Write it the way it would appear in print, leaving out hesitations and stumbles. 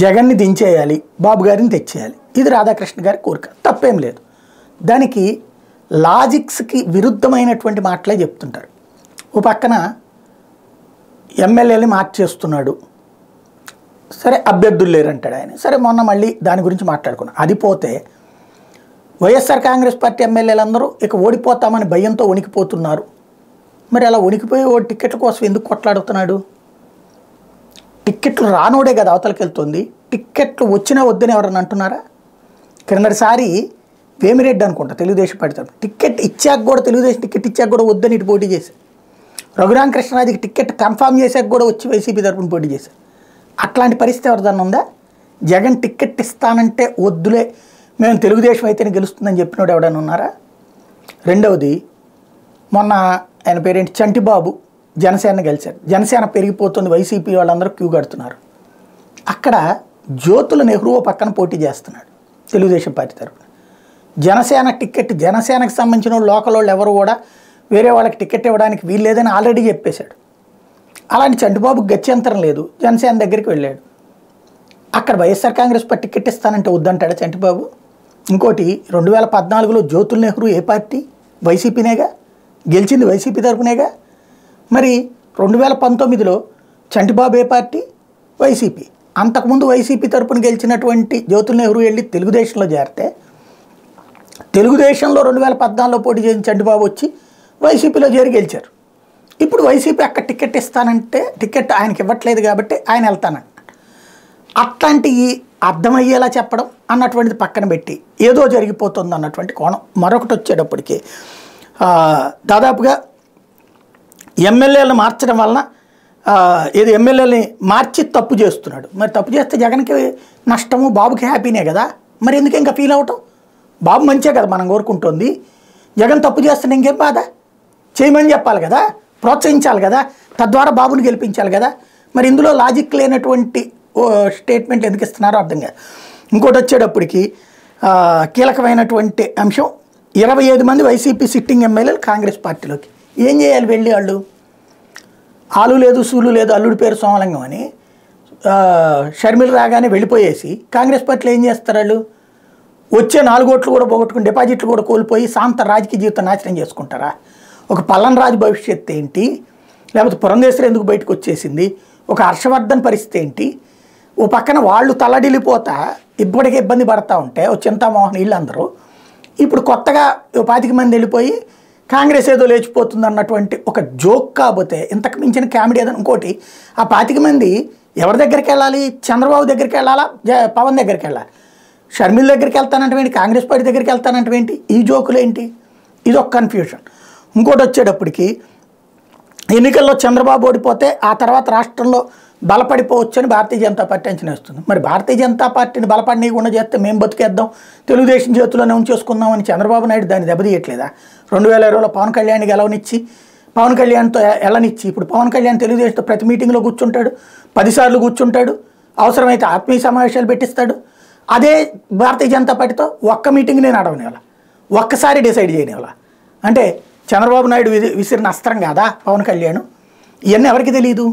జగన్ని దించేయాలి, బాబు గారిని తెచ్చేయాలి. ఇది రాధాకృష్ణ గారి కోరిక, తప్పేం లేదు. దానికి లాజిక్స్కి విరుద్ధమైనటువంటి మాటలే చెప్తుంటారు. ఓ పక్కన ఎమ్మెల్యేని మార్చేస్తున్నాడు, సరే అభ్యర్థులు లేరంటాడు ఆయన. సరే మొన్న మళ్ళీ దాని గురించి మాట్లాడుకున్నాం. అది పోతే వైఎస్ఆర్ కాంగ్రెస్ పార్టీ ఎమ్మెల్యేలందరూ ఇక ఓడిపోతామని భయంతో వణికిపోతున్నారు. మరి అలా వణికిపోయి ఓ టిక్కెట్ల కోసం ఎందుకు కొట్లాడుతున్నాడు? టిక్కెట్లు రానోడే కదా అవతలకి వెళ్తుంది. టిక్కెట్లు వచ్చినా వద్దని ఎవరన్నా అంటున్నారా? క్రిందటిసారి వేమిరెడ్డి అనుకుంటా తెలుగుదేశం పార్టీ టిక్కెట్ ఇచ్చాక కూడా, తెలుగుదేశం టిక్కెట్ ఇచ్చాక కూడా వద్దని ఇటు పోటీ చేశారు. రఘురామకృష్ణరాజుకి టిక్కెట్ కన్ఫామ్ చేశాక కూడా వచ్చి వైసీపీ తరపున పోటీ చేశారు. అట్లాంటి పరిస్థితి ఎవరిదన్నా ఉందా? జగన్ టిక్కెట్ ఇస్తానంటే వద్దులే, మేము తెలుగుదేశం అయితేనే గెలుస్తుందని చెప్పినోడు ఎవడన్నా ఉన్నారా? రెండవది, మొన్న ఆయన పేరేంటి చంటిబాబు జనసేన గెలిచారు. జనసేన పెరిగిపోతుంది, వైసీపీ వాళ్ళందరూ క్యూ కడుతున్నారు. అక్కడ జ్యోతుల నెహ్రూ పక్కన పోటీ చేస్తున్నాడు తెలుగుదేశం పార్టీ తరఫున. జనసేన టిక్కెట్, జనసేనకు సంబంధించిన లోకల్ వాళ్ళు ఎవరు కూడా వేరే వాళ్ళకి టికెట్ ఇవ్వడానికి వీలు లేదని ఆల్రెడీ చెప్పేశాడు. అలాంటి చంటిబాబుకి గత్యంతరం లేదు, జనసేన దగ్గరికి వెళ్ళాడు. అక్కడ వైఎస్ఆర్ కాంగ్రెస్ పార్టీ టికెట్ ఇస్తానంటే వద్దంటాడా చంటిబాబు? ఇంకోటి, 2014లో జ్యోతుల నెహ్రూ ఏ పార్టీ? వైసీపీనేగా గెలిచింది, వైసీపీ తరపునేగా. మరి 2019లో చంటిబాబు ఏ పార్టీ? వైసీపీ. అంతకుముందు వైసీపీ తరపున గెలిచినటువంటి జ్యోతుల నెహ్రూ వెళ్ళి తెలుగుదేశంలో చేరితే, తెలుగుదేశంలో 2014లో పోటీ చేసిన చంటిబాబు వచ్చి వైసీపీలో చేరి గెలిచారు. ఇప్పుడు వైసీపీ అక్కడ టికెట్ ఇస్తానంటే టికెట్ ఆయనకి ఇవ్వట్లేదు కాబట్టి ఆయన వెళ్తానంట. అట్లాంటి అర్థమయ్యేలా చెప్పడం అన్నటువంటిది పక్కన పెట్టి ఏదో జరిగిపోతుంది అన్నటువంటి కోణం. మరొకటి వచ్చేటప్పటికి దాదాపుగా ఎమ్మెల్యేలను మార్చడం వలన ఏదో ఎమ్మెల్యేలని మార్చి తప్పు చేస్తున్నాడు. మరి తప్పు చేస్తే జగన్కి నష్టము, బాబుకి హ్యాపీనే కదా. మరి ఎందుకు ఇంకా ఫీల్ అవటం? బాబు మంచే కదా మనం కోరుకుంటుంది. జగన్ తప్పు చేస్తే ఇంకేం బాధ? చేయమని చెప్పాలి కదా, ప్రోత్సహించాలి కదా, తద్వారా బాబుని గెలిపించాలి కదా. మరి ఇందులో లాజిక్ లేనటువంటి స్టేట్మెంట్లు ఎందుకు ఇస్తున్నారో అర్థం కాదు. ఇంకోటి వచ్చేటప్పటికి కీలకమైనటువంటి అంశం, 25 మంది వైసీపీ సిట్టింగ్ ఎమ్మెల్యేలు కాంగ్రెస్ పార్టీలోకి. ఏం చేయాలి వెళ్ళి వాళ్ళు? ఆలు లేదు సూలు లేదు అల్లుడి పేరు సోమలింగం అని షర్మిల రాగానే వెళ్ళిపోయేసి కాంగ్రెస్ పార్టీలో ఏం చేస్తారు? వాళ్ళు వచ్చే 4 ఓట్లు కూడా పోగొట్టుకుని డిపాజిట్లు కూడా కోల్పోయి శాంత రాజకీయ జీవితం నాశనం చేసుకుంటారా? ఒక పల్లన్ రాజు భవిష్యత్తు ఏంటి? లేకపోతే పురంధేశ్వరి ఎందుకు బయటకు వచ్చేసింది? ఒక హర్షవర్ధన్ పరిస్థితి ఏంటి? ఓ పక్కన వాళ్ళు తల్లడిల్లిపోతా ఇప్పటికే ఇబ్బంది పడతా ఉంటే ఓ చింతామోహన్ వీళ్ళందరూ ఇప్పుడు కొత్తగా 25 మంది వెళ్ళిపోయి కాంగ్రెస్ ఏదో లేచిపోతుంది అన్నటువంటి ఒక జోక్. కాకపోతే ఇంతకు మించిన కామెడీ ఏదైనా ఇంకోటి, ఆ 25 మంది ఎవరి దగ్గరికి వెళ్ళాలి? చంద్రబాబు దగ్గరికి వెళ్ళాలా, పవన్ దగ్గరికి వెళ్ళాలి? షర్మిల దగ్గరికి వెళ్తానంటే కాంగ్రెస్ పార్టీ దగ్గరికి వెళ్తానంటే ఈ జోకులు ఏంటి? ఇది ఒక కన్ఫ్యూషన్. ఇంకోటి వచ్చేటప్పటికి ఎన్నికల్లో చంద్రబాబు ఓడిపోతే ఆ తర్వాత రాష్ట్రంలో బలపడిపోవచ్చు అని భారతీయ జనతా పార్టీ అంచనా వేస్తుంది. మరి భారతీయ జనతా పార్టీని బలపడనీయకుండా చేస్తే మేము బతికేద్దాం, తెలుగుదేశం చేతుల్లోనే ఉంచేసుకుందాం అని చంద్రబాబు నాయుడు దాన్ని దెబ్బతీయట్లేదా? 2020లో పవన్ కళ్యాణ్కి గెలవనిచ్చి, పవన్ కళ్యాణ్తో ఎలనిచ్చి, ఇప్పుడు పవన్ కళ్యాణ్ తెలుగుదేశంతో ప్రతి మీటింగ్లో కూర్చుంటాడు, 10 సార్లు కూర్చుంటాడు, అవసరమైతే ఆత్మీయ సమావేశాలు పెట్టిస్తాడు. అదే భారతీయ జనతా పార్టీతో ఒక్క మీటింగ్ నేను అడగనివ్వాల, ఒక్కసారి డిసైడ్ చేయనివ్వాల. అంటే చంద్రబాబు నాయుడు విసిరిన అస్త్రం కాదా పవన్ కళ్యాణ్? ఇవన్నీ ఎవరికి తెలియదు.